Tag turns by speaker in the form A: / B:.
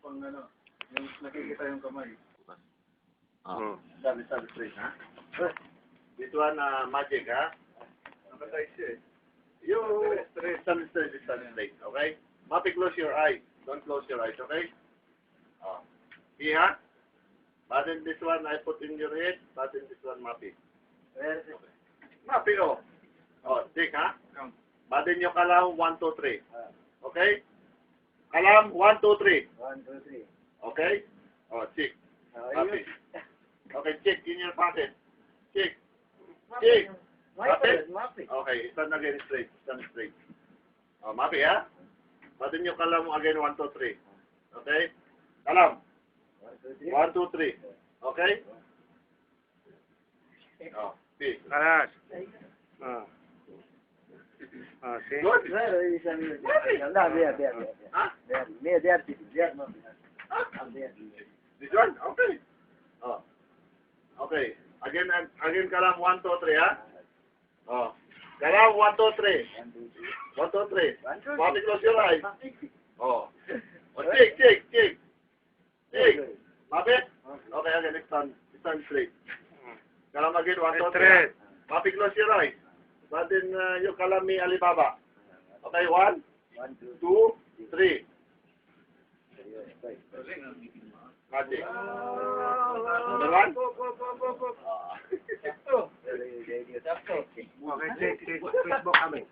A: pang ano, yung nakikita yung kamay.
B: Sabi straight, ha? This one, magic, ha?
A: Nakatight siya eh.
B: You stand straight, okay? Mapi, close your eyes. Don't close your eyes, okay? Oh. See, ha? Button this one, I put in your head. Button this one, Mapi. Okay. Mapi, oh. Oh, check, ha?
A: Count.
B: Button nyo kalam, 1, 2, 3. Okay? Kalam, 1, 2, 3.
A: 1, 2, 3.
B: Okay? Oh, check. Mapi. Okay, check in your pocket. Check. Check. Mapi? Okay, stand again straight. Stand straight. Oh, Mapi, ha? Button nyo kalam again, 1, 2, 3. Okay? Kalam. 1, 2, 3. Okay? Oh, see.
C: Alas. See?
B: Good. Huh? This one? Okay. Oh. Okay. Again kalam 1, 2, 3, ha? Oh. Kalam 1, 2, 3. 1, 2, 3. Mapi, close your eyes. Oh. Oh, check. Check. Mapi? Okay, again, stand straight. Kalam again, 1, 2, 3.
C: Straight.
B: Mapi, close your eyes. But then you kalam me Alibaba. Okay, 1, 2, 3. Magic. Number 1?
C: Okay, check. Facebook kami.